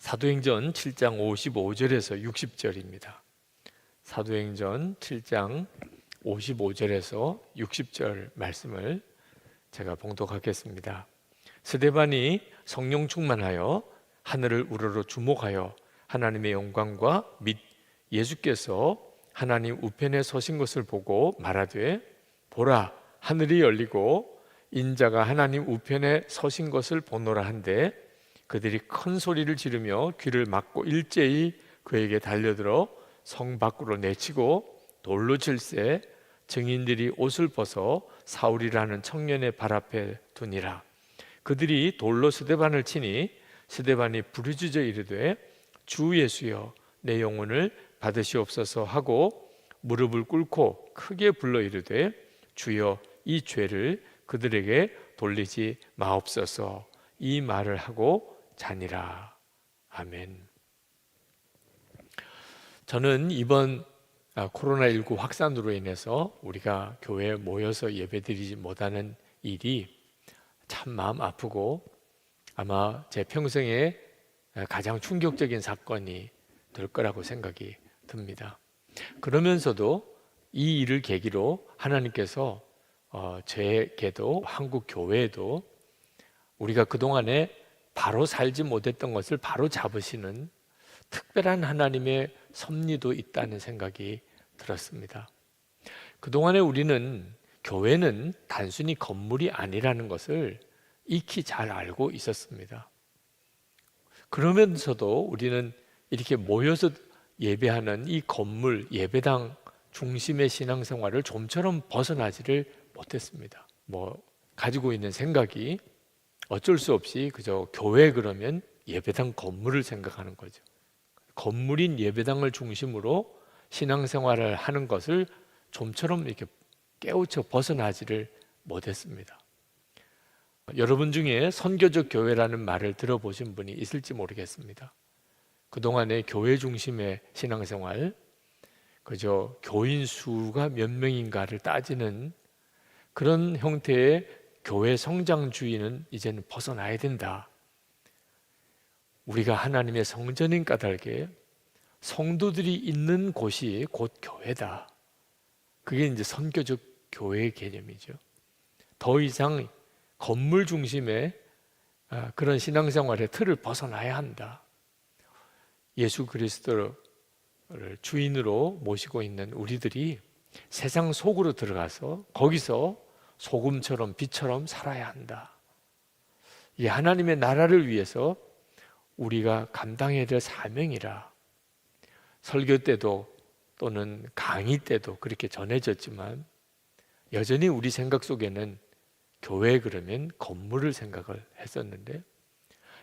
사도행전 7장 55절에서 60절입니다. 사도행전 7장 55절에서 60절 말씀을 제가 봉독하겠습니다. 스데반이 성령 충만하여 하늘을 우러러 주목하여 하나님의 영광과 및 예수께서 하나님 우편에 서신 것을 보고 말하되, 보라, 하늘이 열리고 인자가 하나님 우편에 서신 것을 보노라 한데, 그들이 큰 소리를 지르며 귀를 막고 일제히 그에게 달려들어 성 밖으로 내치고 돌로 칠세 증인들이 옷을 벗어 사울이라는 청년의 발 앞에 두니라. 그들이 돌로 스데반을 치니 스데반이 부르짖어 이르되, 주 예수여, 내 영혼을 받으시옵소서 하고 무릎을 꿇고 크게 불러 이르되, 주여, 이 죄를 그들에게 돌리지 마옵소서. 이 말을 하고 자니라. 아멘. 저는 이번 코로나19 확산으로 인해서 우리가 교회에 모여서 예배드리지 못하는 일이 참 마음 아프고 아마 제 평생에 가장 충격적인 사건이 될 거라고 생각이 듭니다. 그러면서도 이 일을 계기로 하나님께서 제게도 한국 교회에도 우리가 그동안에 바로 살지 못했던 것을 바로 잡으시는 특별한 하나님의 섭리도 있다는 생각이 들었습니다. 그동안에 우리는 교회는 단순히 건물이 아니라는 것을 익히 잘 알고 있었습니다. 그러면서도 우리는 이렇게 모여서 예배하는 이 건물, 예배당 중심의 신앙생활을 좀처럼 벗어나지를 못했습니다. 가지고 있는 생각이 어쩔 수 없이 그저 교회 그러면 예배당 건물을 생각하는 거죠. 건물인 예배당을 중심으로 신앙생활을 하는 것을 좀처럼 이렇게 깨우쳐 벗어나지를 못했습니다. 여러분 중에 선교적 교회라는 말을 들어보신 분이 있을지 모르겠습니다. 그동안의 교회 중심의 신앙생활, 그저 교인 수가 몇 명인가를 따지는 그런 형태의 교회 성장주의는 이제는 벗어나야 된다. 우리가 하나님의 성전인 까닭에 성도들이 있는 곳이 곧 교회다. 그게 이제 선교적 교회의 개념이죠. 더 이상 건물 중심의 그런 신앙생활의 틀을 벗어나야 한다. 예수 그리스도를 주인으로 모시고 있는 우리들이 세상 속으로 들어가서 거기서 소금처럼 빛처럼 살아야 한다. 이 하나님의 나라를 위해서 우리가 감당해야 될 사명이라. 설교 때도 또는 강의 때도 그렇게 전해졌지만 여전히 우리 생각 속에는 교회 그러면 건물을 생각을 했었는데,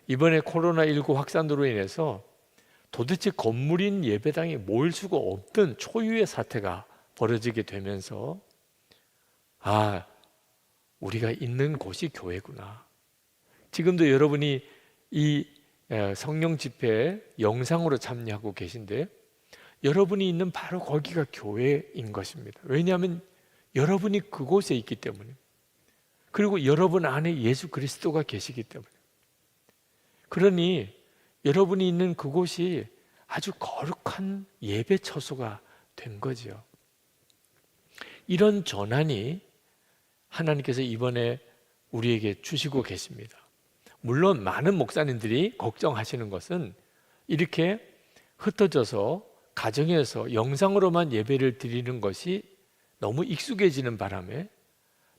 이번에 코로나19 확산으로 인해서 도대체 건물인 예배당에 모일 수가 없던 초유의 사태가 벌어지게 되면서 우리가 있는 곳이 교회구나. 지금도 여러분이 이 성령 집회에 영상으로 참여하고 계신데 여러분이 있는 바로 거기가 교회인 것입니다. 왜냐하면 여러분이 그곳에 있기 때문에, 그리고 여러분 안에 예수 그리스도가 계시기 때문에. 그러니 여러분이 있는 그곳이 아주 거룩한 예배 처소가 된 거죠. 이런 전환이 하나님께서 이번에 우리에게 주시고 계십니다. 물론 많은 목사님들이 걱정하시는 것은 이렇게 흩어져서 가정에서 영상으로만 예배를 드리는 것이 너무 익숙해지는 바람에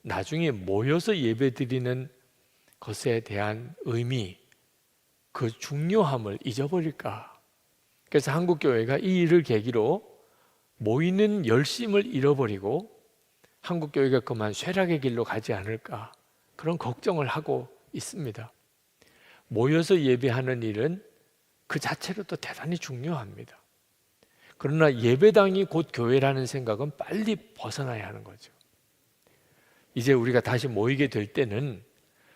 나중에 모여서 예배 드리는 것에 대한 의미, 그 중요함을 잊어버릴까. 그래서 한국교회가 이 일을 계기로 모이는 열심을 잃어버리고 한국교회가 그만 쇠락의 길로 가지 않을까, 그런 걱정을 하고 있습니다. 모여서 예배하는 일은 그 자체로도 대단히 중요합니다. 그러나 예배당이 곧 교회라는 생각은 빨리 벗어나야 하는 거죠. 이제 우리가 다시 모이게 될 때는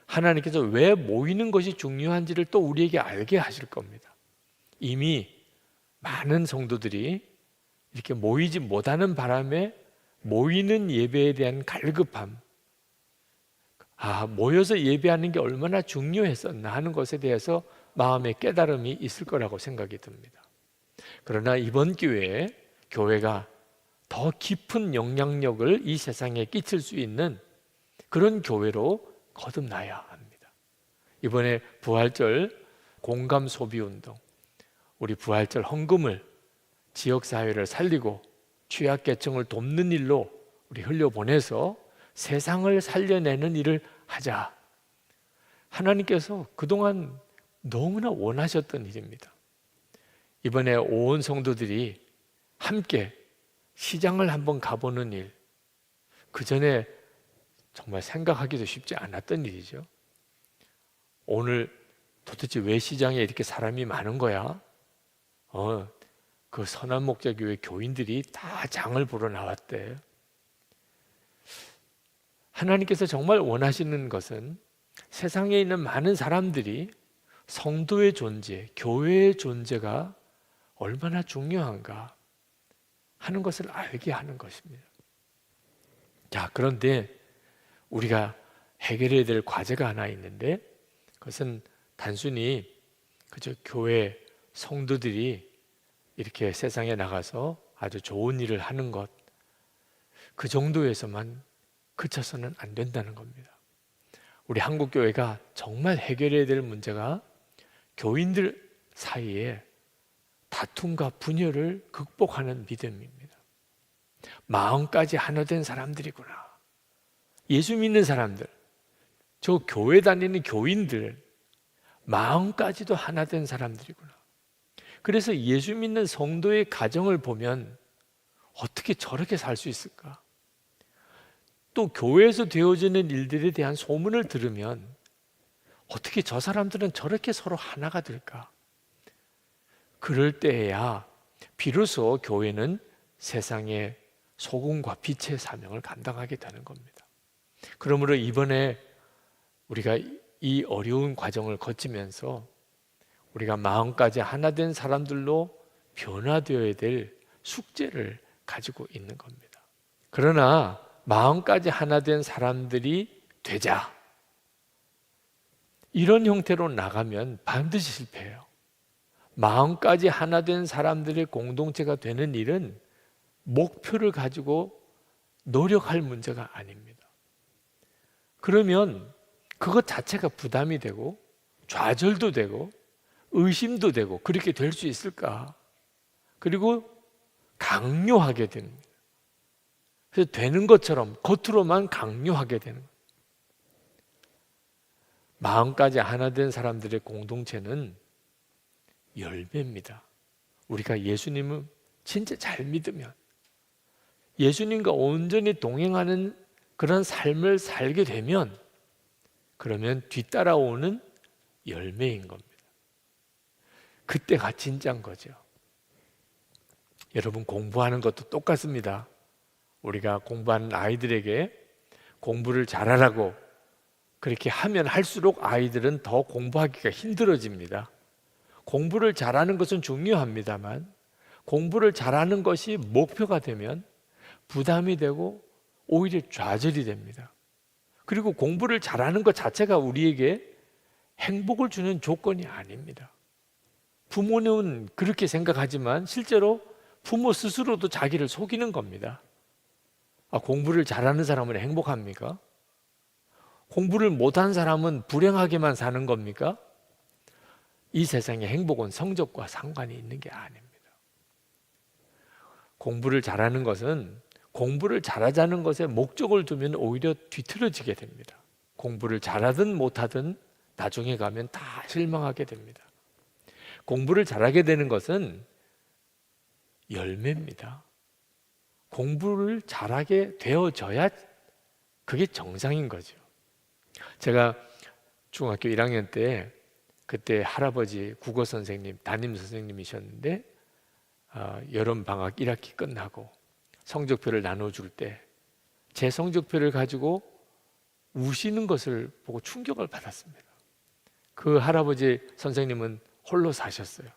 하나님께서 왜 모이는 것이 중요한지를 또 우리에게 알게 하실 겁니다. 이미 많은 성도들이 이렇게 모이지 못하는 바람에 모이는 예배에 대한 갈급함, 모여서 예배하는 게 얼마나 중요했었나 하는 것에 대해서 마음의 깨달음이 있을 거라고 생각이 듭니다. 그러나 이번 기회에 교회가 더 깊은 영향력을 이 세상에 끼칠 수 있는 그런 교회로 거듭나야 합니다. 이번에 부활절 공감 소비 운동, 우리 부활절 헌금을 지역사회를 살리고 취약계층을 돕는 일로 우리 흘려보내서 세상을 살려내는 일을 하자. 하나님께서 그동안 너무나 원하셨던 일입니다. 이번에 온 성도들이 함께 시장을 한번 가보는 일, 그 전에 정말 생각하기도 쉽지 않았던 일이죠. 오늘 도대체 왜 시장에 이렇게 사람이 많은 거야? 그 선한목자교회 교인들이 다 장을 보러 나왔대. 하나님께서 정말 원하시는 것은 세상에 있는 많은 사람들이 성도의 존재, 교회의 존재가 얼마나 중요한가 하는 것을 알게 하는 것입니다. 자, 그런데 우리가 해결해야 될 과제가 하나 있는데, 그것은 단순히 그저 교회 성도들이 이렇게 세상에 나가서 아주 좋은 일을 하는 것, 그 정도에서만 그쳐서는 안 된다는 겁니다. 우리 한국교회가 정말 해결해야 될 문제가 교인들 사이에 다툼과 분열을 극복하는 믿음입니다. 마음까지 하나 된 사람들이구나. 예수 믿는 사람들, 저 교회 다니는 교인들, 마음까지도 하나 된 사람들이구나. 그래서 예수 믿는 성도의 가정을 보면 어떻게 저렇게 살 수 있을까? 또 교회에서 되어지는 일들에 대한 소문을 들으면 어떻게 저 사람들은 저렇게 서로 하나가 될까? 그럴 때에야 비로소 교회는 세상의 소금과 빛의 사명을 감당하게 되는 겁니다. 그러므로 이번에 우리가 이 어려운 과정을 거치면서 우리가 마음까지 하나 된 사람들로 변화되어야 될 숙제를 가지고 있는 겁니다. 그러나 마음까지 하나 된 사람들이 되자, 이런 형태로 나가면 반드시 실패해요. 마음까지 하나 된 사람들의 공동체가 되는 일은 목표를 가지고 노력할 문제가 아닙니다. 그러면 그것 자체가 부담이 되고 좌절도 되고 의심도 되고 그렇게 될 수 있을까? 그리고 강요하게 됩니다. 그래서 되는 것처럼 겉으로만 강요하게 되는 거예요. 마음까지 하나 된 사람들의 공동체는 열매입니다. 우리가 예수님을 진짜 잘 믿으면, 예수님과 온전히 동행하는 그런 삶을 살게 되면, 그러면 뒤따라오는 열매인 겁니다. 그때가 진짜인 거죠. 여러분, 공부하는 것도 똑같습니다. 우리가 공부하는 아이들에게 공부를 잘하라고 그렇게 하면 할수록 아이들은 더 공부하기가 힘들어집니다. 공부를 잘하는 것은 중요합니다만 공부를 잘하는 것이 목표가 되면 부담이 되고 오히려 좌절이 됩니다. 그리고 공부를 잘하는 것 자체가 우리에게 행복을 주는 조건이 아닙니다. 부모는 그렇게 생각하지만 실제로 부모 스스로도 자기를 속이는 겁니다. 공부를 잘하는 사람은 행복합니까? 공부를 못한 사람은 불행하게만 사는 겁니까? 이 세상의 행복은 성적과 상관이 있는 게 아닙니다. 공부를 잘하는 것은 공부를 잘하자는 것에 목적을 두면 오히려 뒤틀어지게 됩니다. 공부를 잘하든 못하든 나중에 가면 다 실망하게 됩니다. 공부를 잘하게 되는 것은 열매입니다. 공부를 잘하게 되어져야 그게 정상인 거죠. 제가 중학교 1학년 때 그때 할아버지 국어 선생님, 담임 선생님이셨는데 여름 방학 1학기 끝나고 성적표를 나눠줄 때 제 성적표를 가지고 우시는 것을 보고 충격을 받았습니다. 그 할아버지 선생님은 홀로 사셨어요.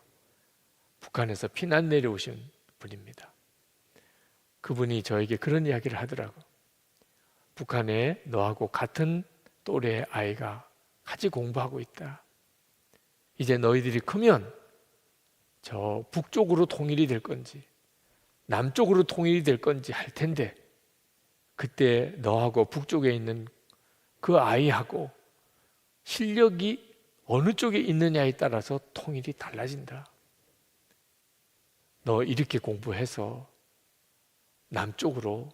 북한에서 피난 내려오신 분입니다. 그분이 저에게 그런 이야기를 하더라고요. 북한에 너하고 같은 또래의 아이가 같이 공부하고 있다. 이제 너희들이 크면 저 북쪽으로 통일이 될 건지 남쪽으로 통일이 될 건지 할 텐데 그때 너하고 북쪽에 있는 그 아이하고 실력이 어느 쪽에 있느냐에 따라서 통일이 달라진다. 너 이렇게 공부해서 남쪽으로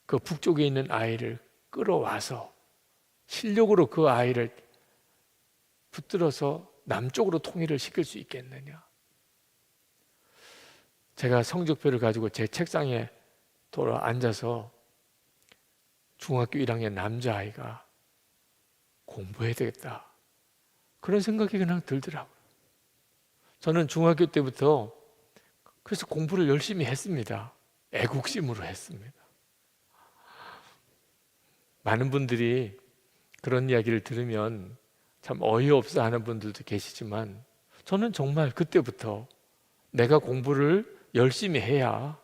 그 북쪽에 있는 아이를 끌어와서 실력으로 그 아이를 붙들어서 남쪽으로 통일을 시킬 수 있겠느냐. 제가 성적표를 가지고 제 책상에 돌아 앉아서 중학교 1학년 남자아이가 공부해야 되겠다, 그런 생각이 그냥 들더라고요. 저는 중학교 때부터 그래서 공부를 열심히 했습니다. 애국심으로 했습니다. 많은 분들이 그런 이야기를 들으면 참 어이없어 하는 분들도 계시지만 저는 정말 그때부터 내가 공부를 열심히 해야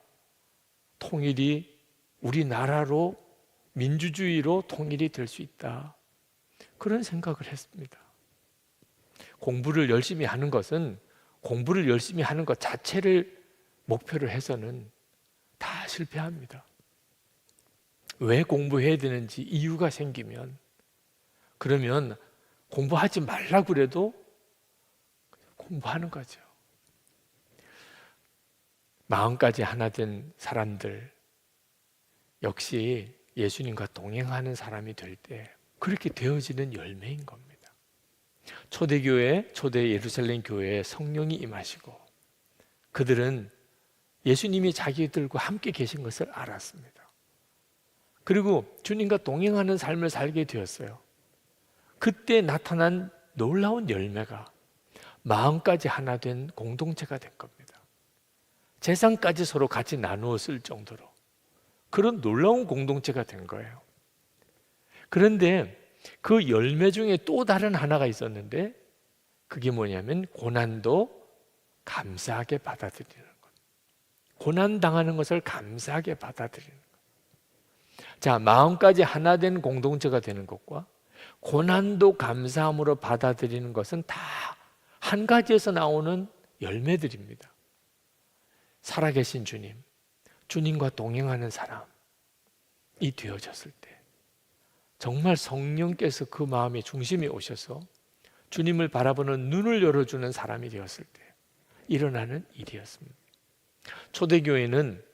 통일이 우리나라로 민주주의로 통일이 될 수 있다, 그런 생각을 했습니다. 공부를 열심히 하는 것은 공부를 열심히 하는 것 자체를 목표로 해서는 다 실패합니다. 왜 공부해야 되는지 이유가 생기면 그러면 공부하지 말라고 그래도 공부하는 거죠. 마음까지 하나 된 사람들 역시 예수님과 동행하는 사람이 될 때 그렇게 되어지는 열매인 겁니다. 초대교회, 초대 예루살렘 교회에 성령이 임하시고 그들은 예수님이 자기들과 함께 계신 것을 알았습니다. 그리고 주님과 동행하는 삶을 살게 되었어요. 그때 나타난 놀라운 열매가 마음까지 하나 된 공동체가 된 겁니다. 재산까지 서로 같이 나누어 쓸 정도로 그런 놀라운 공동체가 된 거예요. 그런데 그 열매 중에 또 다른 하나가 있었는데 그게 뭐냐면 고난도 감사하게 받아들이는 것. 고난당하는 것을 감사하게 받아들이는 것. 자, 마음까지 하나 된 공동체가 되는 것과 고난도 감사함으로 받아들이는 것은 다 한 가지에서 나오는 열매들입니다. 살아계신 주님, 주님과 동행하는 사람이 되어졌을 때 정말 성령께서 그 마음의 중심에 오셔서 주님을 바라보는 눈을 열어주는 사람이 되었을 때 일어나는 일이었습니다. 초대교회는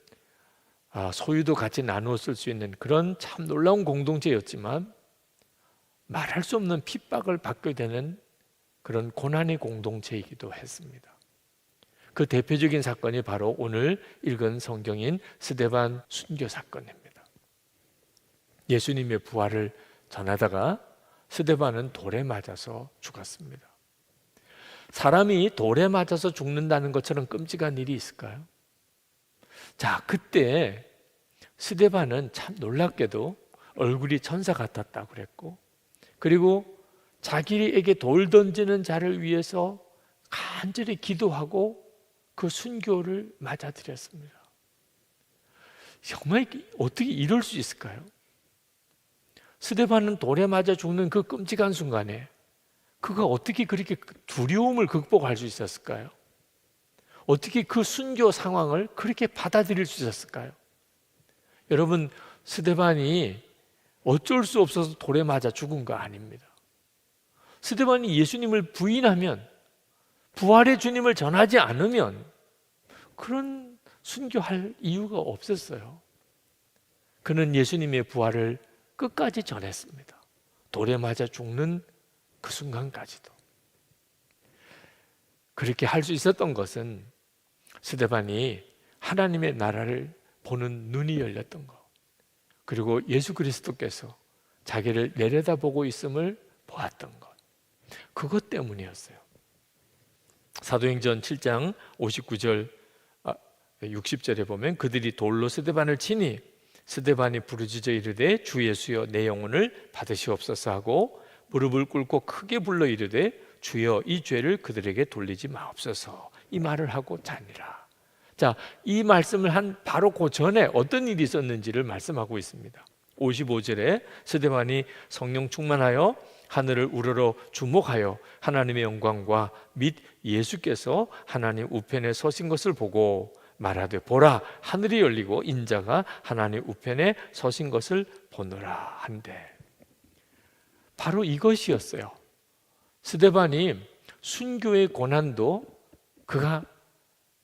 소유도 같이 나누어 쓸 수 있는 그런 참 놀라운 공동체였지만 말할 수 없는 핍박을 받게 되는 그런 고난의 공동체이기도 했습니다. 그 대표적인 사건이 바로 오늘 읽은 성경인 스데반 순교 사건입니다. 예수님의 부활을 전하다가 스데반은 돌에 맞아서 죽었습니다. 사람이 돌에 맞아서 죽는다는 것처럼 끔찍한 일이 있을까요? 자, 그때 스데반은 참 놀랍게도 얼굴이 천사 같았다고 그랬고, 그리고 자기에게 돌 던지는 자를 위해서 간절히 기도하고 그 순교를 맞아들였습니다. 정말 어떻게 이럴 수 있을까요? 스데반은 돌에 맞아 죽는 그 끔찍한 순간에 그가 어떻게 그렇게 두려움을 극복할 수 있었을까요? 어떻게 그 순교 상황을 그렇게 받아들일 수 있었을까요? 여러분, 스데반이 어쩔 수 없어서 돌에 맞아 죽은 거 아닙니다. 스데반이 예수님을 부인하면, 부활의 주님을 전하지 않으면 그런 순교할 이유가 없었어요. 그는 예수님의 부활을 끝까지 전했습니다. 돌에 맞아 죽는 그 순간까지도. 그렇게 할 수 있었던 것은 스데반이 하나님의 나라를 보는 눈이 열렸던 것, 그리고 예수 그리스도께서 자기를 내려다보고 있음을 보았던 것, 그것 때문이었어요. 사도행전 7장 59절 60절에 보면 그들이 돌로 스데반을 치니 스데반이 부르짖어 이르되 주 예수여 내 영혼을 받으시옵소서 하고 무릎을 꿇고 크게 불러 이르되 주여 이 죄를 그들에게 돌리지 마옵소서, 이 말을 하고 자니라. 자, 이 말씀을 한 바로 그 전에 어떤 일이 있었는지를 말씀하고 있습니다. 55절에 스데반이 성령 충만하여 하늘을 우러러 주목하여 하나님의 영광과 및 예수께서 하나님 우편에 서신 것을 보고 말하되 보라 하늘이 열리고 인자가 하나님 우편에 서신 것을 보노라 한대. 바로 이것이었어요. 스데반이 순교의 고난도 그가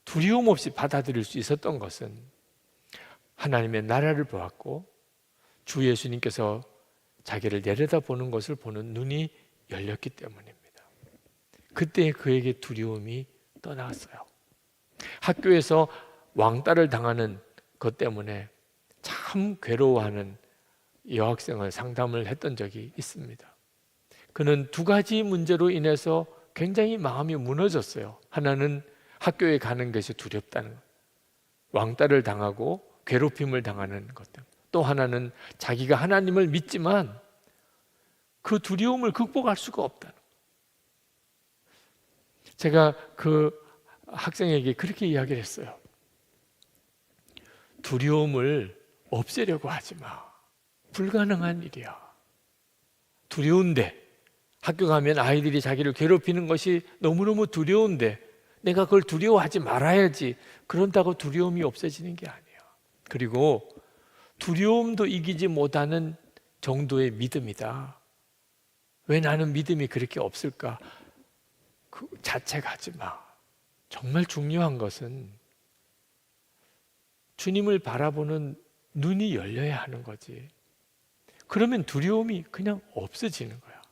두려움 없이 받아들일 수 있었던 것은 하나님의 나라를 보았고 주 예수님께서 자기를 내려다보는 것을 보는 눈이 열렸기 때문입니다. 그때 그에게 두려움이 떠났어요. 학교에서 왕따를 당하는 것 때문에 참 괴로워하는 여학생을 상담을 했던 적이 있습니다. 그는 두 가지 문제로 인해서 굉장히 마음이 무너졌어요. 하나는 학교에 가는 것이 두렵다는 것, 왕따를 당하고 괴롭힘을 당하는 것 때문에, 또 하나는 자기가 하나님을 믿지만 그 두려움을 극복할 수가 없다는 것. 제가 그 학생에게 그렇게 이야기를 했어요. 두려움을 없애려고 하지 마. 불가능한 일이야. 두려운데, 학교 가면 아이들이 자기를 괴롭히는 것이 너무너무 두려운데 내가 그걸 두려워하지 말아야지. 그런다고 두려움이 없어지는 게 아니야. 그리고 두려움도 이기지 못하는 정도의 믿음이다. 왜 나는 믿음이 그렇게 없을까? 그 자책하지 마. 정말 중요한 것은 주님을 바라보는 눈이 열려야 하는 거지. 그러면 두려움이 그냥 없어지는 거야.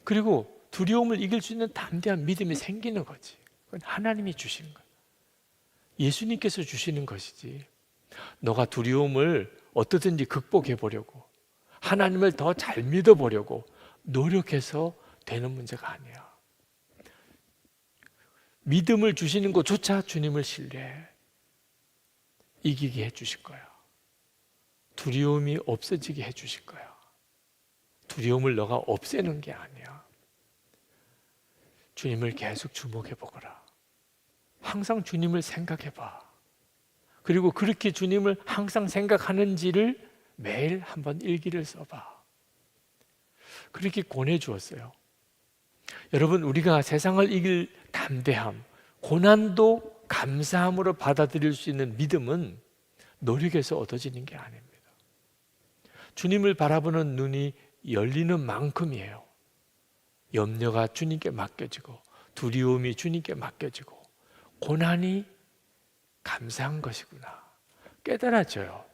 그리고 두려움을 이길 수 있는 담대한 믿음이 생기는 거지. 그건 하나님이 주시는 거야. 예수님께서 주시는 것이지. 너가 두려움을 어떻든지 극복해 보려고, 하나님을 더 잘 믿어 보려고 노력해서 되는 문제가 아니야. 믿음을 주시는 것조차 주님을 신뢰해. 이기게 해 주실 거야. 두려움이 없어지게 해 주실 거야. 두려움을 너가 없애는 게 아니야. 주님을 계속 주목해 보거라. 항상 주님을 생각해 봐. 그리고 그렇게 주님을 항상 생각하는지를 매일 한번 일기를 써봐. 그렇게 권해 주었어요. 여러분, 우리가 세상을 이길 담대함, 고난도 감사함으로 받아들일 수 있는 믿음은 노력해서 얻어지는 게 아닙니다. 주님을 바라보는 눈이 열리는 만큼이에요. 염려가 주님께 맡겨지고 두려움이 주님께 맡겨지고 고난이 감사한 것이구나 깨달아져요.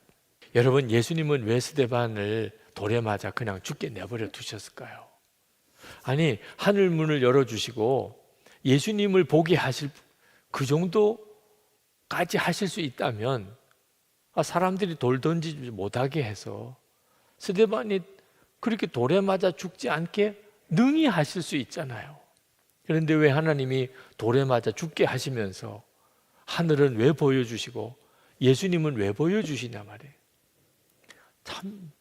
여러분, 예수님은 왜 스데반을 돌에 맞아 그냥 죽게 내버려 두셨을까요? 아니, 하늘 문을 열어주시고 예수님을 보게 하실 그 정도까지 하실 수 있다면 사람들이 돌 던지지 못하게 해서 스데반이 그렇게 돌에 맞아 죽지 않게 능히 하실 수 있잖아요. 그런데 왜 하나님이 돌에 맞아 죽게 하시면서 하늘은 왜 보여주시고 예수님은 왜 보여주시냐 말이에요. 참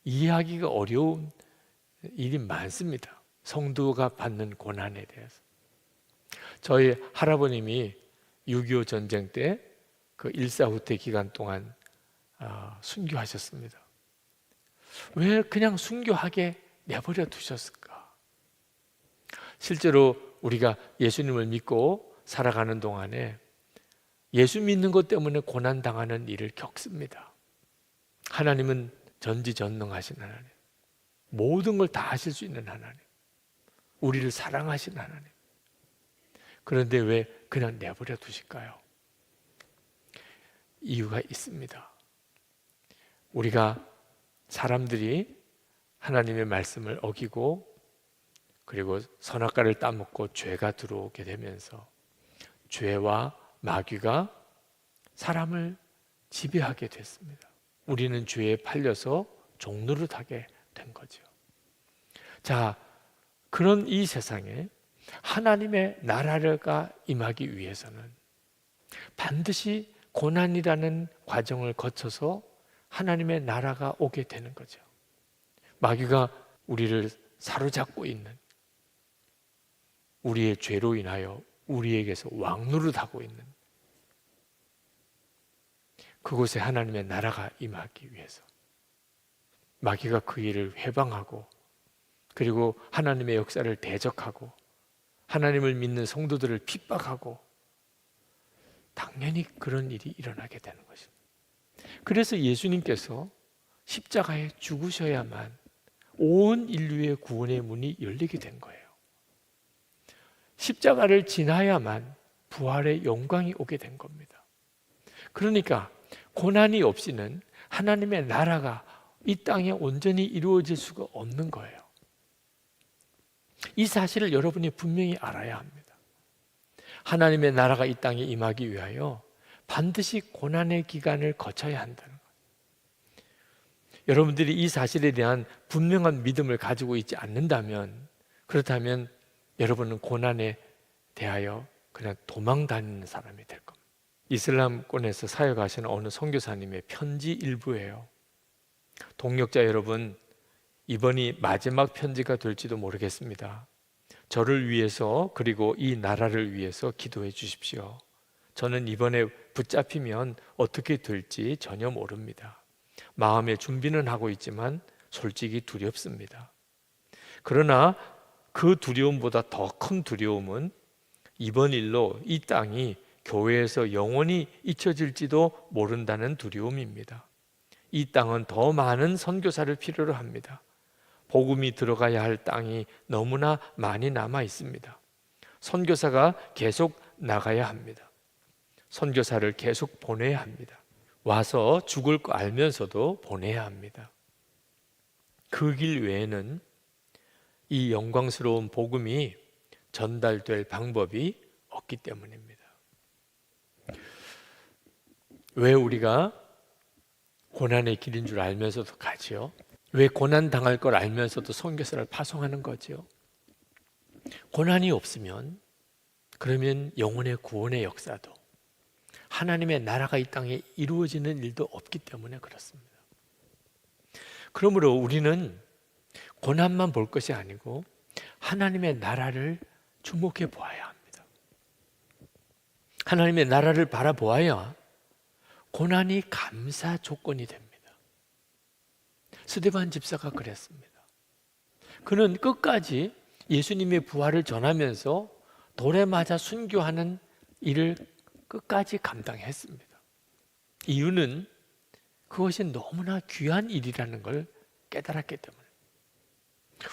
이해하기가 어려운 일이 많습니다. 성도가 받는 고난에 대해서. 저희 할아버님이 6.25 전쟁 때 그 일사후퇴 기간 동안 순교하셨습니다. 왜 그냥 순교하게 내버려 두셨을까? 실제로 우리가 예수님을 믿고 살아가는 동안에 예수 믿는 것 때문에 고난당하는 일을 겪습니다. 하나님은 전지전능하신 하나님, 모든 걸 다 하실 수 있는 하나님, 우리를 사랑하신 하나님. 그런데 왜 그냥 내버려 두실까요? 이유가 있습니다. 우리가 사람들이 하나님의 말씀을 어기고 그리고 선악과를 따먹고 죄가 들어오게 되면서 죄와 마귀가 사람을 지배하게 됐습니다. 우리는 죄에 팔려서 종노릇하게 된 거죠. 자, 그런 이 세상에 하나님의 나라가 임하기 위해서는 반드시 고난이라는 과정을 거쳐서 하나님의 나라가 오게 되는 거죠. 마귀가 우리를 사로잡고 있는, 우리의 죄로 인하여 우리에게서 왕노릇하고 있는 그곳에 하나님의 나라가 임하기 위해서 마귀가 그 일을 회방하고 그리고 하나님의 역사를 대적하고 하나님을 믿는 성도들을 핍박하고 당연히 그런 일이 일어나게 되는 것입니다. 그래서 예수님께서 십자가에 죽으셔야만 온 인류의 구원의 문이 열리게 된 거예요. 십자가를 지나야만 부활의 영광이 오게 된 겁니다. 그러니까 고난이 없이는 하나님의 나라가 이 땅에 온전히 이루어질 수가 없는 거예요. 이 사실을 여러분이 분명히 알아야 합니다. 하나님의 나라가 이 땅에 임하기 위하여 반드시 고난의 기간을 거쳐야 한다는 거예요. 여러분들이 이 사실에 대한 분명한 믿음을 가지고 있지 않는다면, 그렇다면 여러분은 고난에 대하여 그냥 도망 다니는 사람이 될 겁니다. 이슬람권에서 사역하시는 어느 선교사님의 편지 일부예요. 동역자 여러분, 이번이 마지막 편지가 될지도 모르겠습니다. 저를 위해서 그리고 이 나라를 위해서 기도해 주십시오. 저는 이번에 붙잡히면 어떻게 될지 전혀 모릅니다. 마음의 준비는 하고 있지만 솔직히 두렵습니다. 그러나 그 두려움보다 더 큰 두려움은 이번 일로 이 땅이 교회에서 영원히 잊혀질지도 모른다는 두려움입니다. 이 땅은 더 많은 선교사를 필요로 합니다. 복음이 들어가야 할 땅이 너무나 많이 남아 있습니다. 선교사가 계속 나가야 합니다. 선교사를 계속 보내야 합니다. 와서 죽을 거 알면서도 보내야 합니다. 그 길 외에는 이 영광스러운 복음이 전달될 방법이 없기 때문입니다. 왜 우리가 고난의 길인 줄 알면서도 가지요? 왜 고난 당할 걸 알면서도 선교사를 파송하는 거죠? 고난이 없으면 그러면 영혼의 구원의 역사도 하나님의 나라가 이 땅에 이루어지는 일도 없기 때문에 그렇습니다. 그러므로 우리는 고난만 볼 것이 아니고 하나님의 나라를 주목해 보아야 합니다. 하나님의 나라를 바라보아야 고난이 감사 조건이 됩니다. 스데반 집사가 그랬습니다. 그는 끝까지 예수님의 부활을 전하면서 돌에 맞아 순교하는 일을 끝까지 감당했습니다. 이유는 그것이 너무나 귀한 일이라는 걸 깨달았기 때문에.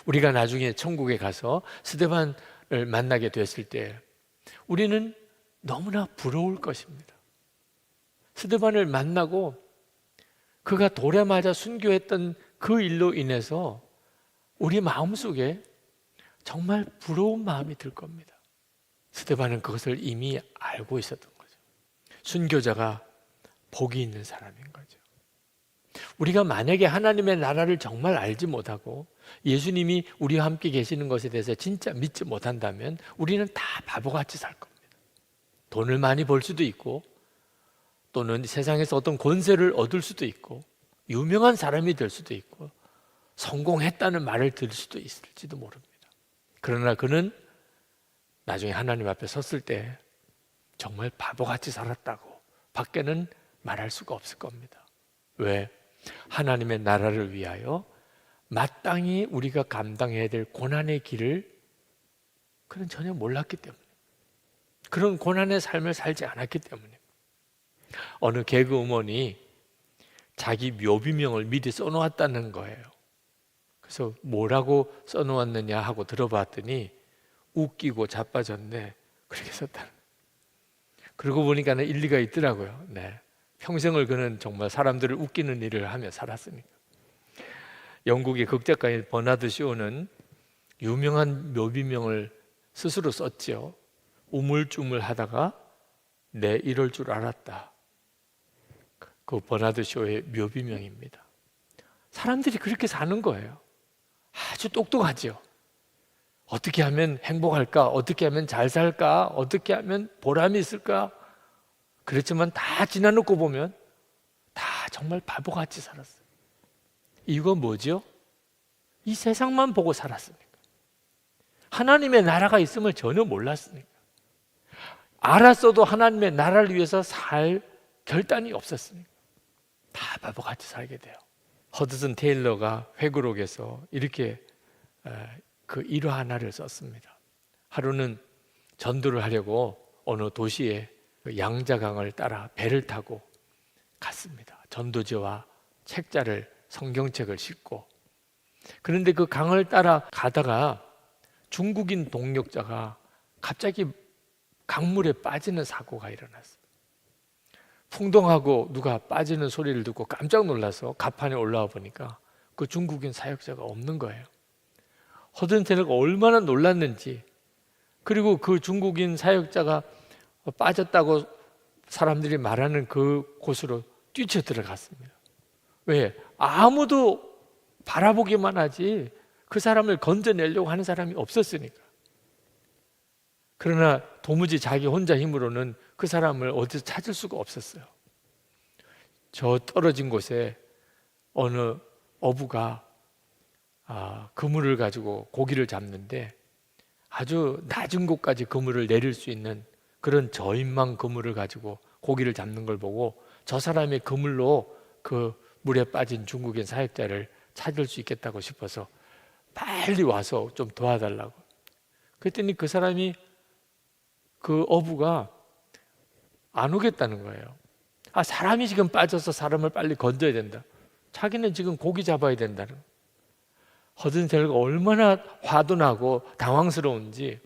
우리가 나중에 천국에 가서 스데반을 만나게 됐을 때 우리는 너무나 부러울 것입니다. 스데반을 만나고 그가 돌에 맞아 순교했던 그 일로 인해서 우리 마음속에 정말 부러운 마음이 들 겁니다. 스데반은 그것을 이미 알고 있었던 거죠. 순교자가 복이 있는 사람인 거죠. 우리가 만약에 하나님의 나라를 정말 알지 못하고 예수님이 우리와 함께 계시는 것에 대해서 진짜 믿지 못한다면 우리는 다 바보같이 살 겁니다. 돈을 많이 벌 수도 있고 또는 세상에서 어떤 권세를 얻을 수도 있고 유명한 사람이 될 수도 있고 성공했다는 말을 들을 수도 있을지도 모릅니다. 그러나 그는 나중에 하나님 앞에 섰을 때 정말 바보같이 살았다고 밖에는 말할 수가 없을 겁니다. 왜? 하나님의 나라를 위하여 마땅히 우리가 감당해야 될 고난의 길을 그는 전혀 몰랐기 때문에, 그런 고난의 삶을 살지 않았기 때문에. 어느 개그우먼이 자기 묘비명을 미리 써놓았다는 거예요. 그래서 뭐라고 써놓았느냐 하고 들어봤더니 웃기고 자빠졌네, 그렇게 썼다는 거예요. 그러고 보니까 일리가 있더라고요. 네. 평생을 그는 정말 사람들을 웃기는 일을 하며 살았으니까. 영국의 극작가인 버나드 쇼는 유명한 묘비명을 스스로 썼죠. 우물쭈물하다가 내 이럴 줄 알았다. 그 버나드 쇼의 묘비명입니다. 사람들이 그렇게 사는 거예요. 아주 똑똑하죠. 어떻게 하면 행복할까? 어떻게 하면 잘 살까? 어떻게 하면 보람이 있을까? 그렇지만 다 지나놓고 보면 다 정말 바보같이 살았어요. 이유가 뭐죠? 이 세상만 보고 살았으니까. 하나님의 나라가 있음을 전혀 몰랐으니까. 알았어도 하나님의 나라를 위해서 살 결단이 없었으니까. 다 바보같이 살게 돼요. 허드슨 테일러가 회고록에서 이렇게 그 일화 하나를 썼습니다. 하루는 전도를 하려고 어느 도시에 그 양자강을 따라 배를 타고 갔습니다. 전도지와 책자를 성경책을 싣고. 그런데 그 강을 따라 가다가 중국인 동력자가 갑자기 강물에 빠지는 사고가 일어났어요. 풍덩하고 누가 빠지는 소리를 듣고 깜짝 놀라서 갑판에 올라와 보니까 그 중국인 사역자가 없는 거예요. 허든텔러가 얼마나 놀랐는지, 그리고 그 중국인 사역자가 빠졌다고 사람들이 말하는 그 곳으로 뛰쳐 들어갔습니다. 왜? 아무도 바라보기만 하지 그 사람을 건져내려고 하는 사람이 없었으니까. 그러나 도무지 자기 혼자 힘으로는 그 사람을 어디서 찾을 수가 없었어요. 저 떨어진 곳에 어느 어부가 그물을 가지고 고기를 잡는데 아주 낮은 곳까지 그물을 내릴 수 있는 그런 저인망 그물을 가지고 고기를 잡는 걸 보고 저 사람의 그물로 그 물에 빠진 중국인 사역자를 찾을 수 있겠다고 싶어서 빨리 와서 좀 도와달라고. 그랬더니 그 사람이, 그 어부가 안 오겠다는 거예요. 사람이 지금 빠져서 사람을 빨리 건져야 된다. 자기는 지금 고기 잡아야 된다는. 허든텔러가 얼마나 화도 나고 당황스러운지,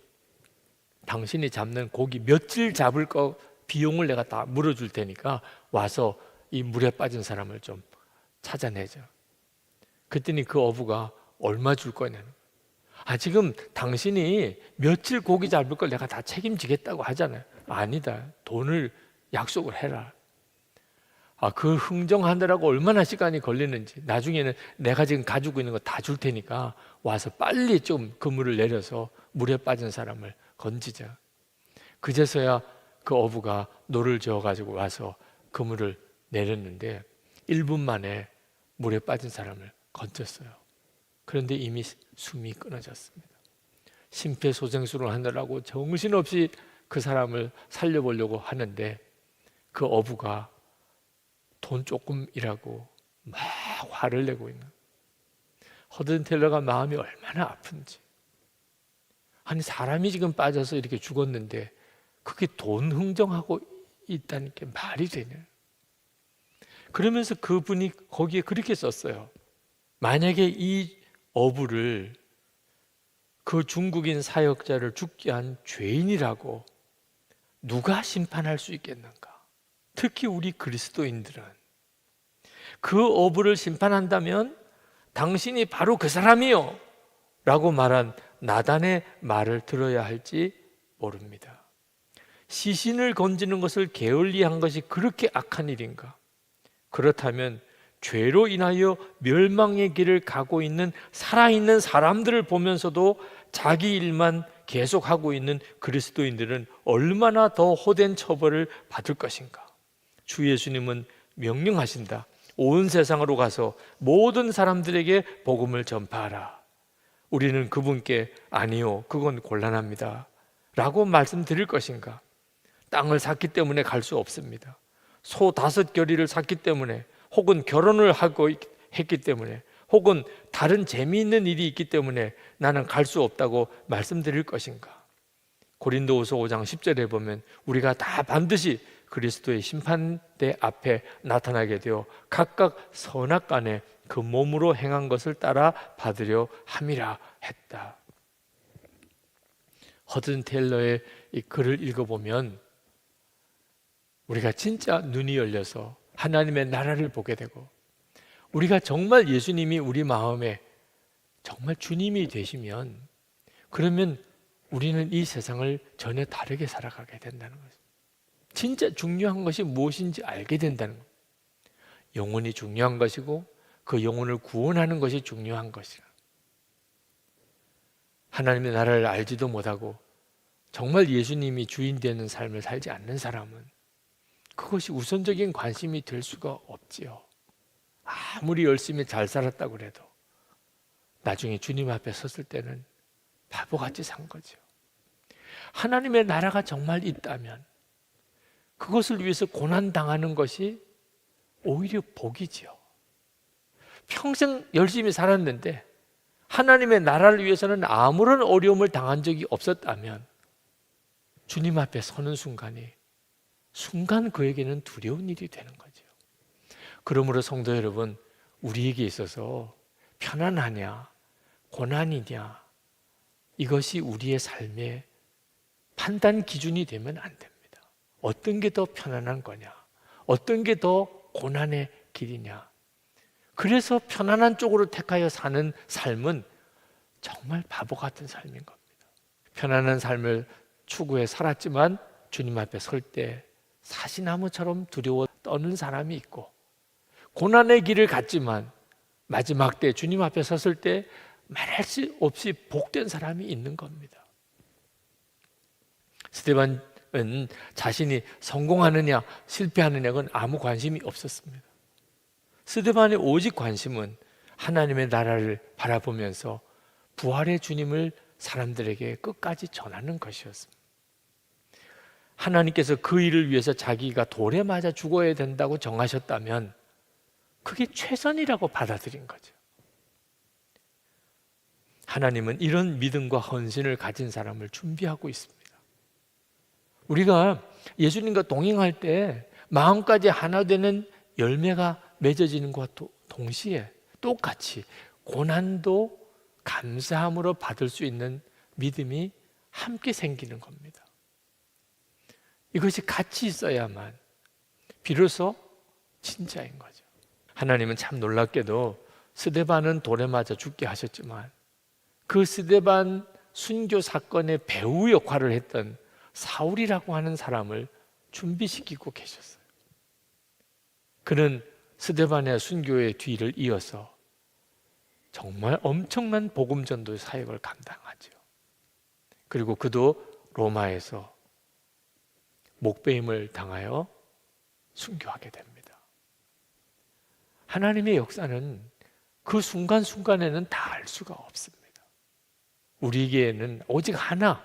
당신이 잡는 고기 며칠 잡을 거 비용을 내가 다 물어줄 테니까 와서 이 물에 빠진 사람을 좀 찾아내죠. 그랬더니 그 어부가 얼마 줄 거냐는. 지금 당신이 며칠 고기 잡을 걸 내가 다 책임지겠다고 하잖아요. 아니다. 돈을 약속을 해라. 그 흥정하느라고 얼마나 시간이 걸리는지, 나중에는 내가 지금 가지고 있는 거 다 줄 테니까 와서 빨리 좀 그물을 내려서 물에 빠진 사람을 건지자. 그제서야 그 어부가 노를 저어가지고 와서 그물을 내렸는데 1분 만에 물에 빠진 사람을 건졌어요. 그런데 이미 숨이 끊어졌습니다. 심폐소생술을 하느라고 정신없이 그 사람을 살려보려고 하는데 그 어부가 돈 조금이라고 막 화를 내고 있는. 허든텔러가 마음이 얼마나 아픈지. 사람이 지금 빠져서 이렇게 죽었는데 그게 돈 흥정하고 있다는 게 말이 되냐. 그러면서 그분이 거기에 그렇게 썼어요. 만약에 이 어부를, 그 중국인 사역자를 죽게 한 죄인이라고 누가 심판할 수 있겠는가? 특히 우리 그리스도인들은 그 어부를 심판한다면 당신이 바로 그 사람이요 라고 말한 나단의 말을 들어야 할지 모릅니다. 시신을 건지는 것을 게을리한 것이 그렇게 악한 일인가? 그렇다면 죄로 인하여 멸망의 길을 가고 있는 살아있는 사람들을 보면서도 자기 일만 계속하고 있는 그리스도인들은 얼마나 더 호된 처벌을 받을 것인가? 주 예수님은 명령하신다. 온 세상으로 가서 모든 사람들에게 복음을 전파하라. 우리는 그분께 아니요, 그건 곤란합니다 라고 말씀드릴 것인가? 땅을 샀기 때문에 갈 수 없습니다. 소 5겨리를 샀기 때문에, 혹은 결혼을 하고 했기 때문에, 혹은 다른 재미있는 일이 있기 때문에 나는 갈 수 없다고 말씀드릴 것인가? 고린도후서 5장 10절에 보면 우리가 다 반드시 그리스도의 심판대 앞에 나타나게 되어 각각 선악간에 그 몸으로 행한 것을 따라 받으려 함이라 했다. 허든텔러의 이 글을 읽어보면 우리가 진짜 눈이 열려서 하나님의 나라를 보게 되고, 우리가 정말 예수님이 우리 마음에 정말 주님이 되시면, 그러면 우리는 이 세상을 전혀 다르게 살아가게 된다는 거죠. 진짜 중요한 것이 무엇인지 알게 된다는 거예요. 영혼이 중요한 것이고 그 영혼을 구원하는 것이 중요한 것이라. 하나님의 나라를 알지도 못하고 정말 예수님이 주인 되는 삶을 살지 않는 사람은 그것이 우선적인 관심이 될 수가 없지요. 아무리 열심히 잘 살았다고 해도 나중에 주님 앞에 섰을 때는 바보같이 산 거죠. 하나님의 나라가 정말 있다면 그것을 위해서 고난당하는 것이 오히려 복이지요. 평생 열심히 살았는데 하나님의 나라를 위해서는 아무런 어려움을 당한 적이 없었다면 주님 앞에 서는 순간 그에게는 두려운 일이 되는 거죠. 그러므로 성도 여러분, 우리에게 있어서 편안하냐 고난이냐 이것이 우리의 삶의 판단 기준이 되면 안 됩니다. 어떤 게 더 편안한 거냐, 어떤 게 더 고난의 길이냐. 그래서 편안한 쪽으로 택하여 사는 삶은 정말 바보 같은 삶인 겁니다. 편안한 삶을 추구해 살았지만 주님 앞에 설 때 사시나무처럼 두려워 떠는 사람이 있고, 고난의 길을 갔지만 마지막 때 주님 앞에 섰을 때 말할 수 없이 복된 사람이 있는 겁니다. 스데반은 자신이 성공하느냐 실패하느냐는 아무 관심이 없었습니다. 스데반의 오직 관심은 하나님의 나라를 바라보면서 부활의 주님을 사람들에게 끝까지 전하는 것이었습니다. 하나님께서 그 일을 위해서 자기가 돌에 맞아 죽어야 된다고 정하셨다면 그게 최선이라고 받아들인 거죠. 하나님은 이런 믿음과 헌신을 가진 사람을 준비하고 있습니다. 우리가 예수님과 동행할 때 마음까지 하나 되는 열매가 맺어지는 것과 동시에 똑같이 고난도 감사함으로 받을 수 있는 믿음이 함께 생기는 겁니다. 이것이 같이 있어야만 비로소 진짜인 거죠. 하나님은 참 놀랍게도 스데반은 돌에 맞아 죽게 하셨지만 그 스데반 순교 사건의 배우 역할을 했던 사울이라고 하는 사람을 준비시키고 계셨어요. 그는 스데반의 순교의 뒤를 이어서 정말 엄청난 복음전도의 사역을 감당하죠. 그리고 그도 로마에서 목배임을 당하여 순교하게 됩니다. 하나님의 역사는 그 순간순간에는 다 알 수가 없습니다. 우리에게는 오직 하나,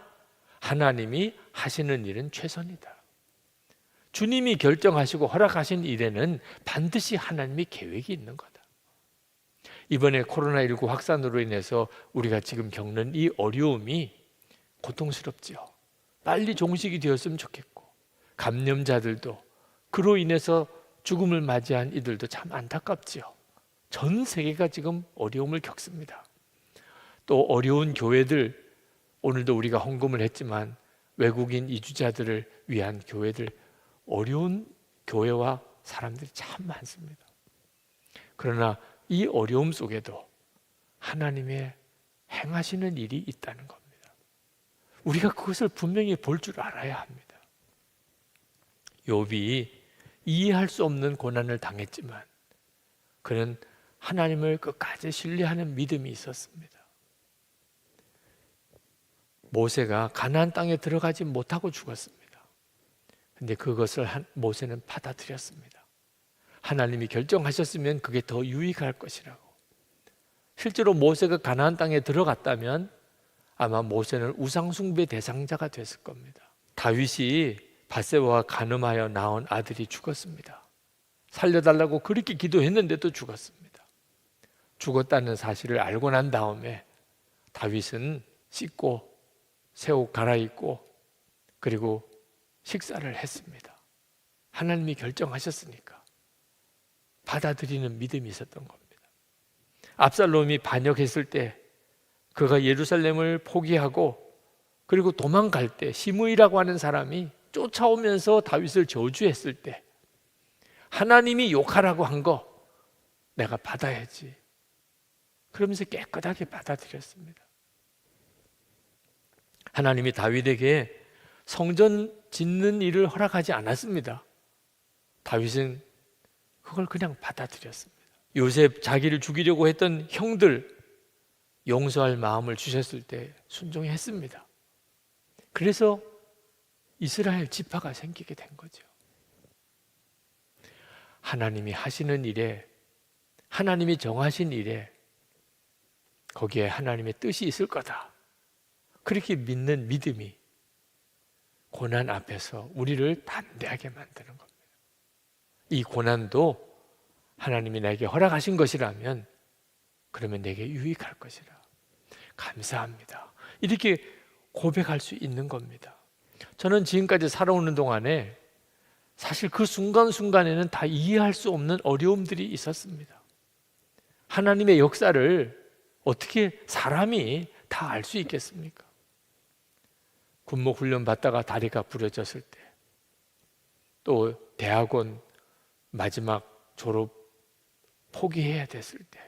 하나님이 하시는 일은 최선이다. 주님이 결정하시고 허락하신 일에는 반드시 하나님의 계획이 있는 거다. 이번에 코로나19 확산으로 인해서 우리가 지금 겪는 이 어려움이 고통스럽지요. 빨리 종식이 되었으면 좋겠고, 감염자들도 그로 인해서 죽음을 맞이한 이들도 참 안타깝지요. 전 세계가 지금 어려움을 겪습니다. 또 어려운 교회들, 오늘도 우리가 헌금을 했지만 외국인 이주자들을 위한 교회들, 어려운 교회와 사람들이 참 많습니다. 그러나 이 어려움 속에도 하나님의 행하시는 일이 있다는 겁니다. 우리가 그것을 분명히 볼 줄 알아야 합니다. 욥이 이해할 수 없는 고난을 당했지만 그는 하나님을 끝까지 신뢰하는 믿음이 있었습니다. 모세가 가나안 땅에 들어가지 못하고 죽었습니다. 근데 그것을 모세는 받아들였습니다. 하나님이 결정하셨으면 그게 더 유익할 것이라고. 실제로 모세가 가나안 땅에 들어갔다면 아마 모세는 우상숭배 대상자가 됐을 겁니다. 다윗이 밧세바와 간음하여 낳은 아들이 죽었습니다. 살려달라고 그렇게 기도했는데도 죽었습니다. 죽었다는 사실을 알고 난 다음에 다윗은 씻고 새 옷 갈아입고 그리고 식사를 했습니다. 하나님이 결정하셨으니까 받아들이는 믿음이 있었던 겁니다. 압살롬이 반역했을 때 그가 예루살렘을 포기하고 그리고 도망갈 때 시므이라고 하는 사람이 쫓아오면서 다윗을 저주했을 때 하나님이 욕하라고 한 거 내가 받아야지 그러면서 깨끗하게 받아들였습니다. 하나님이 다윗에게 성전 짓는 일을 허락하지 않았습니다. 다윗은 그걸 그냥 받아들였습니다. 요셉 자기를 죽이려고 했던 형들 용서할 마음을 주셨을 때 순종했습니다. 그래서 이스라엘 지파가 생기게 된 거죠. 하나님이 하시는 일에, 하나님이 정하신 일에 거기에 하나님의 뜻이 있을 거다. 그렇게 믿는 믿음이 고난 앞에서 우리를 담대하게 만드는 겁니다. 이 고난도 하나님이 나에게 허락하신 것이라면 그러면 내게 유익할 것이라. 감사합니다. 이렇게 고백할 수 있는 겁니다. 저는 지금까지 살아오는 동안에 사실 그 순간순간에는 다 이해할 수 없는 어려움들이 있었습니다. 하나님의 역사를 어떻게 사람이 다 알 수 있겠습니까? 군목 훈련 받다가 다리가 부러졌을 때, 또 대학원 마지막 졸업 포기해야 됐을 때,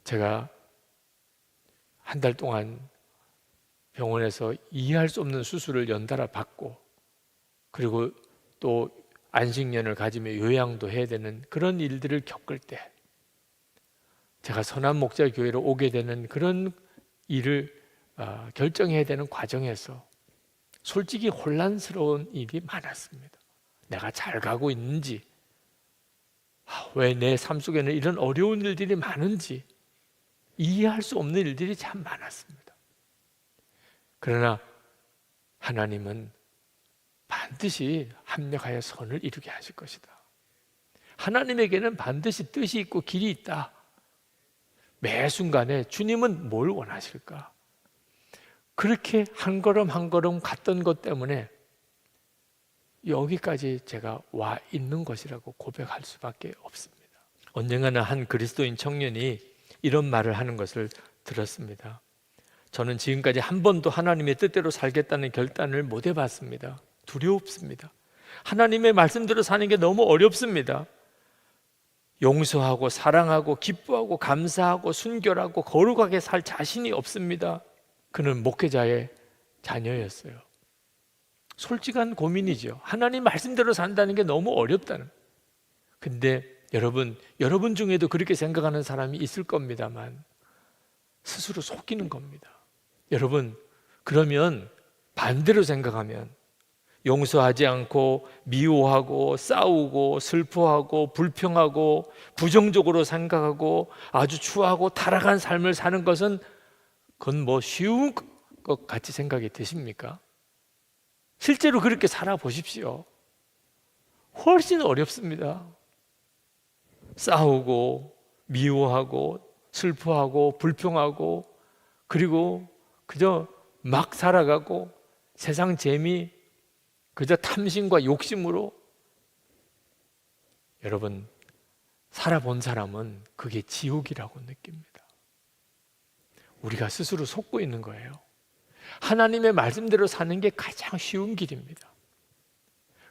제가 한 달 동안 병원에서 이해할 수 없는 수술을 연달아 받고, 그리고 또 안식년을 가지며 요양도 해야 되는 그런 일들을 겪을 때, 제가 선한 목자 교회로 오게 되는 그런 일을 결정해야 되는 과정에서 솔직히 혼란스러운 일이 많았습니다. 내가 잘 가고 있는지, 왜 내 삶 속에는 이런 어려운 일들이 많은지 이해할 수 없는 일들이 참 많았습니다. 그러나 하나님은 반드시 합력하여 선을 이루게 하실 것이다. 하나님에게는 반드시 뜻이 있고 길이 있다. 매 순간에 주님은 뭘 원하실까? 그렇게 한 걸음 한 걸음 갔던 것 때문에 여기까지 제가 와 있는 것이라고 고백할 수밖에 없습니다. 언젠가는 한 그리스도인 청년이 이런 말을 하는 것을 들었습니다. 저는 지금까지 한 번도 하나님의 뜻대로 살겠다는 결단을 못 해봤습니다. 두렵습니다. 하나님의 말씀대로 사는 게 너무 어렵습니다. 용서하고 사랑하고 기뻐하고 감사하고 순결하고 거룩하게 살 자신이 없습니다. 그는 목회자의 자녀였어요. 솔직한 고민이죠. 하나님 말씀대로 산다는 게 너무 어렵다는. 근데 여러분 중에도 그렇게 생각하는 사람이 있을 겁니다만 스스로 속이는 겁니다. 여러분, 그러면 반대로 생각하면 용서하지 않고 미워하고 싸우고 슬퍼하고 불평하고 부정적으로 생각하고 아주 추하고 타락한 삶을 사는 것은 그건 뭐 쉬운 것 같이 생각이 드십니까? 실제로 그렇게 살아보십시오. 훨씬 어렵습니다. 싸우고 미워하고 슬퍼하고 불평하고 그리고 그저 막 살아가고 세상 재미 그저 탐심과 욕심으로 여러분 살아본 사람은 그게 지옥이라고 느낍니다. 우리가 스스로 속고 있는 거예요. 하나님의 말씀대로 사는 게 가장 쉬운 길입니다.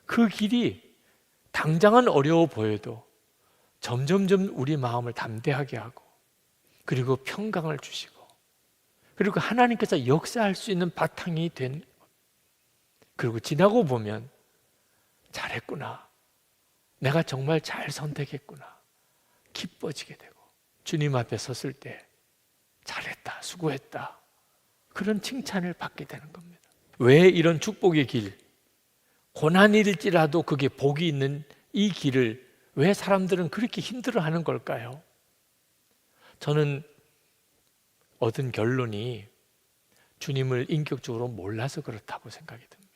그 길이 당장은 어려워 보여도 점점점 우리 마음을 담대하게 하고 그리고 평강을 주시고 그리고 하나님께서 역사할 수 있는 바탕이 된 그리고 지나고 보면 잘했구나. 내가 정말 잘 선택했구나. 기뻐지게 되고 주님 앞에 섰을 때 잘했다, 수고했다. 그런 칭찬을 받게 되는 겁니다. 왜 이런 축복의 길, 고난일지라도 그게 복이 있는 이 길을 왜 사람들은 그렇게 힘들어하는 걸까요? 저는 얻은 결론이 주님을 인격적으로 몰라서 그렇다고 생각이 듭니다.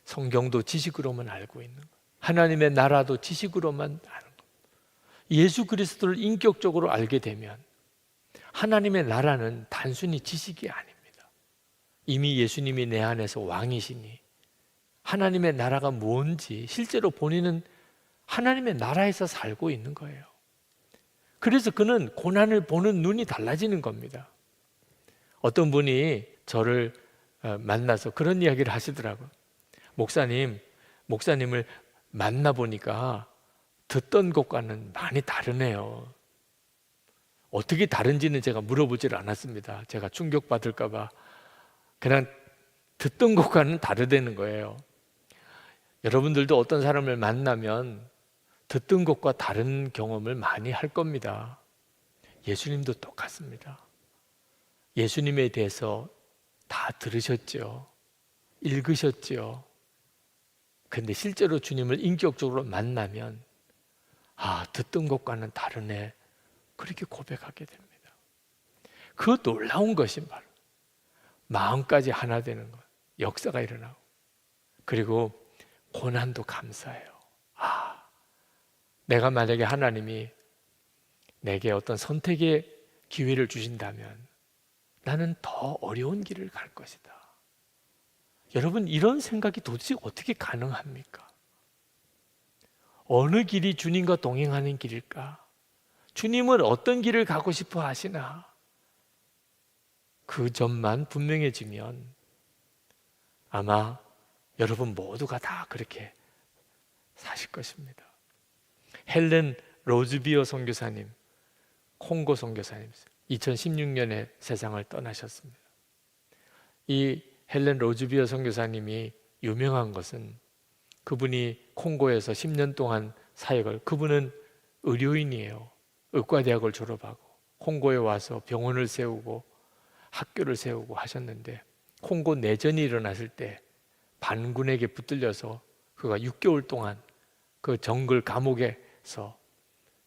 성경도 지식으로만 알고 있는 것, 하나님의 나라도 지식으로만 아는 것, 예수 그리스도를 인격적으로 알게 되면 하나님의 나라는 단순히 지식이 아닙니다. 이미 예수님이 내 안에서 왕이시니 하나님의 나라가 뭔지 실제로 본인은 하나님의 나라에서 살고 있는 거예요. 그래서 그는 고난을 보는 눈이 달라지는 겁니다. 어떤 분이 저를 만나서 그런 이야기를 하시더라고요. 목사님을 만나보니까 듣던 것과는 많이 다르네요. 어떻게 다른지는 제가 물어보질 않았습니다. 제가 충격받을까 봐 그냥 듣던 것과는 다르다는 거예요. 여러분들도 어떤 사람을 만나면 듣던 것과 다른 경험을 많이 할 겁니다. 예수님도 똑같습니다. 예수님에 대해서 다 들으셨죠. 읽으셨죠. 근데 실제로 주님을 인격적으로 만나면 듣던 것과는 다르네. 그렇게 고백하게 됩니다. 그 놀라운 것이 바로 마음까지 하나 되는 것, 역사가 일어나고 그리고 고난도 감사해요. 내가 만약에 하나님이 내게 어떤 선택의 기회를 주신다면 나는 더 어려운 길을 갈 것이다. 여러분, 이런 생각이 도대체 어떻게 가능합니까? 어느 길이 주님과 동행하는 길일까? 주님은 어떤 길을 가고 싶어 하시나? 그 점만 분명해지면 아마 여러분 모두가 다 그렇게 사실 것입니다. 헬렌 로즈비어 선교사님, 콩고 선교사님, 2016년에 세상을 떠나셨습니다. 이 헬렌 로즈비어 선교사님이 유명한 것은 그분이 콩고에서 10년 동안 사역을, 그분은 의료인이에요. 의과대학을 졸업하고 콩고에 와서 병원을 세우고 학교를 세우고 하셨는데, 콩고 내전이 일어났을 때 반군에게 붙들려서 그가 6개월 동안 그 정글 감옥에서,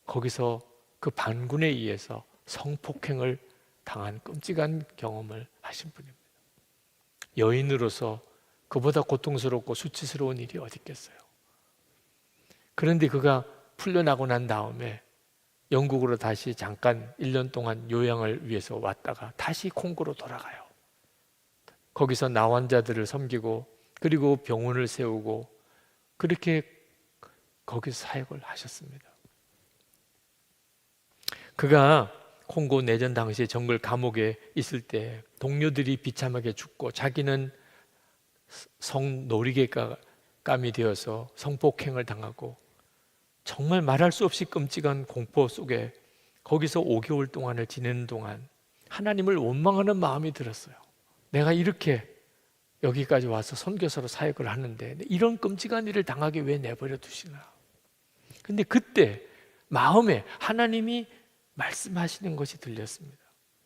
거기서 그 반군에 의해서 성폭행을 당한 끔찍한 경험을 하신 분입니다. 여인으로서 그보다 고통스럽고 수치스러운 일이 어디 있겠어요. 그런데 그가 풀려나고 난 다음에 영국으로 다시 잠깐 1년 동안 요양을 위해서 왔다가 다시 콩고로 돌아가요. 거기서 나환자들을 섬기고 그리고 병원을 세우고 그렇게 거기서 사역을 하셨습니다. 그가 콩고 내전 당시 정글 감옥에 있을 때 동료들이 비참하게 죽고 자기는 성놀이개감이 되어서 성폭행을 당하고 정말 말할 수 없이 끔찍한 공포 속에 거기서 5개월 동안을 지내는 동안 하나님을 원망하는 마음이 들었어요. 내가 이렇게 여기까지 와서 선교사로 사역을 하는데 이런 끔찍한 일을 당하게 왜 내버려 두시나. 근데 그때 마음에 하나님이 말씀하시는 것이 들렸습니다.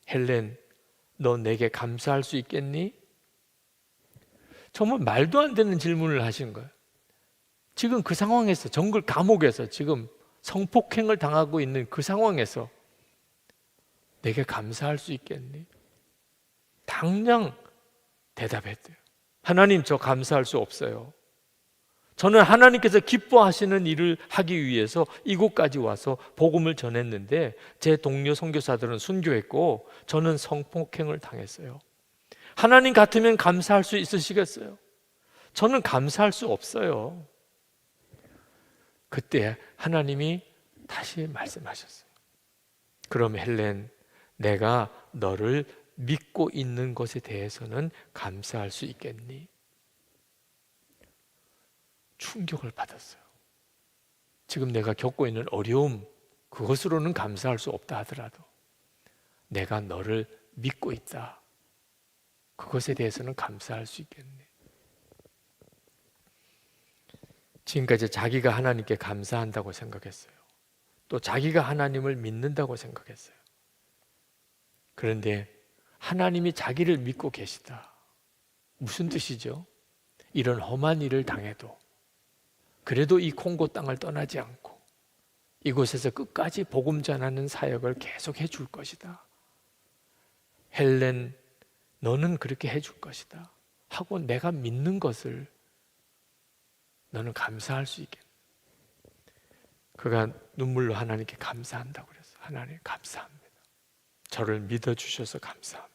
헬렌, 너 내게 감사할 수 있겠니? 정말 말도 안 되는 질문을 하신 거예요. 지금 그 상황에서, 정글 감옥에서 지금 성폭행을 당하고 있는 그 상황에서 내게 감사할 수 있겠니? 당장 대답했대요. 하나님, 저 감사할 수 없어요. 저는 하나님께서 기뻐하시는 일을 하기 위해서 이곳까지 와서 복음을 전했는데 제 동료 선교사들은 순교했고 저는 성폭행을 당했어요. 하나님 같으면 감사할 수 있으시겠어요? 저는 감사할 수 없어요. 그때 하나님이 다시 말씀하셨어요. 그럼 헬렌, 내가 너를 믿고 있는 것에 대해서는 감사할 수 있겠니? 충격을 받았어요. 지금 내가 겪고 있는 어려움, 그것으로는 감사할 수 없다 하더라도 내가 너를 믿고 있다, 그것에 대해서는 감사할 수 있겠네. 지금까지 자기가 하나님께 감사한다고 생각했어요. 또 자기가 하나님을 믿는다고 생각했어요. 그런데 하나님이 자기를 믿고 계시다. 무슨 뜻이죠? 이런 험한 일을 당해도 그래도 이 콩고 땅을 떠나지 않고 이곳에서 끝까지 복음 전하는 사역을 계속 해줄 것이다. 헬렌, 너는 그렇게 해줄 것이다 하고 내가 믿는 것을 너는 감사할 수 있겠네. 그가 눈물로 하나님께 감사한다고 그랬어요. 하나님 감사합니다. 저를 믿어주셔서 감사합니다.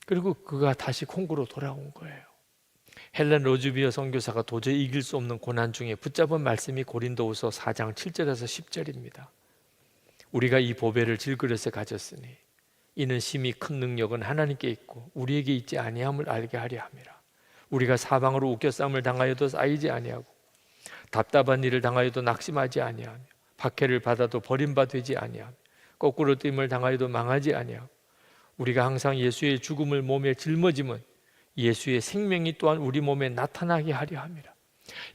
그리고 그가 다시 콩고로 돌아온 거예요. 헬렌 로즈비어 선교사가 도저히 이길 수 없는 고난 중에 붙잡은 말씀이 고린도후서 4장 7절에서 10절입니다. 우리가 이 보배를 질그릇에 가졌으니 이는 심히 큰 능력은 하나님께 있고 우리에게 있지 아니함을 알게 하려 함이라. 우리가 사방으로 웃겨싸움을 당하여도 쌓이지 아니하고 답답한 일을 당하여도 낙심하지 아니하며 박해를 받아도 버림받지 아니하며 거꾸로 뜸을 당하여도 망하지 아니하고 우리가 항상 예수의 죽음을 몸에 짊어짐은 예수의 생명이 또한 우리 몸에 나타나게 하려 함이라.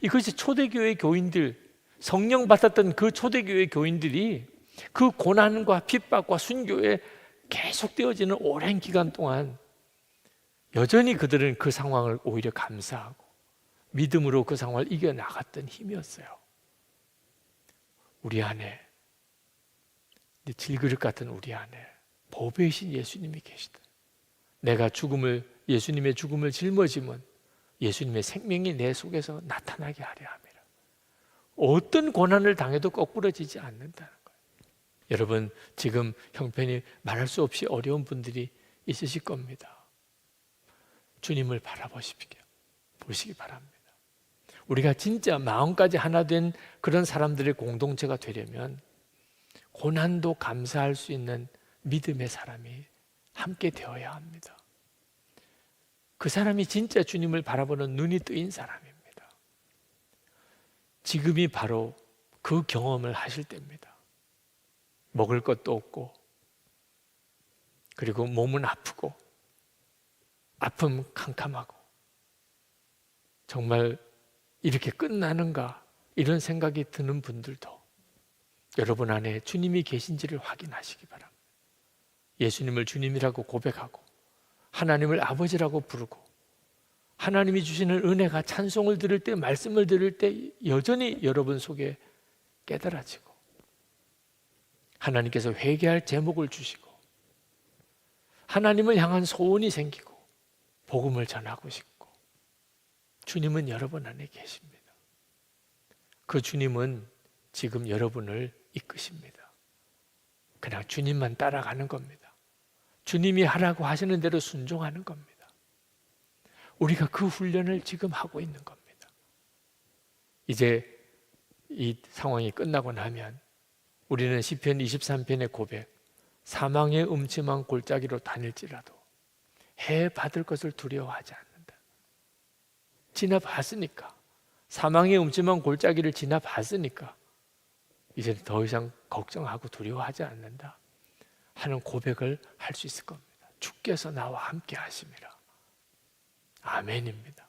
이것이 초대교회 교인들, 성령 받았던 그 초대교회 교인들이 그 고난과 핍박과 순교에 계속되어지는 오랜 기간 동안 여전히 그들은 그 상황을 오히려 감사하고 믿음으로 그 상황을 이겨나갔던 힘이었어요. 우리 안에, 질그릇 같은 우리 안에 보배이신 예수님이 계시다. 내가 예수님의 죽음을 짊어지면 예수님의 생명이 내 속에서 나타나게 하려 함이라. 어떤 고난을 당해도 거꾸러지지 않는다는 거예요. 여러분 지금 형편이 말할 수 없이 어려운 분들이 있으실 겁니다. 주님을 보시기 바랍니다. 우리가 진짜 마음까지 하나 된 그런 사람들의 공동체가 되려면 고난도 감사할 수 있는 믿음의 사람이 함께 되어야 합니다. 그 사람이 진짜 주님을 바라보는 눈이 뜨인 사람입니다. 지금이 바로 그 경험을 하실 때입니다. 먹을 것도 없고, 그리고 몸은 아프고, 아픔 캄캄하고, 정말 이렇게 끝나는가 이런 생각이 드는 분들도 여러분 안에 주님이 계신지를 확인하시기 바랍니다. 예수님을 주님이라고 고백하고 하나님을 아버지라고 부르고 하나님이 주시는 은혜가 찬송을 들을 때, 말씀을 들을 때 여전히 여러분 속에 깨달아지고 하나님께서 회개할 제목을 주시고 하나님을 향한 소원이 생기고 복음을 전하고 싶고, 주님은 여러분 안에 계십니다. 그 주님은 지금 여러분을 이끄십니다. 그냥 주님만 따라가는 겁니다. 주님이 하라고 하시는 대로 순종하는 겁니다. 우리가 그 훈련을 지금 하고 있는 겁니다. 이제 이 상황이 끝나고 나면 우리는 시편 23편의 고백, 사망의 음침한 골짜기로 다닐지라도 해 받을 것을 두려워하지 않는다. 지나봤으니까, 사망의 음침한 골짜기를 지나봤으니까 이제 더 이상 걱정하고 두려워하지 않는다 하는 고백을 할 수 있을 겁니다. 주께서 나와 함께 하심이라. 아멘입니다.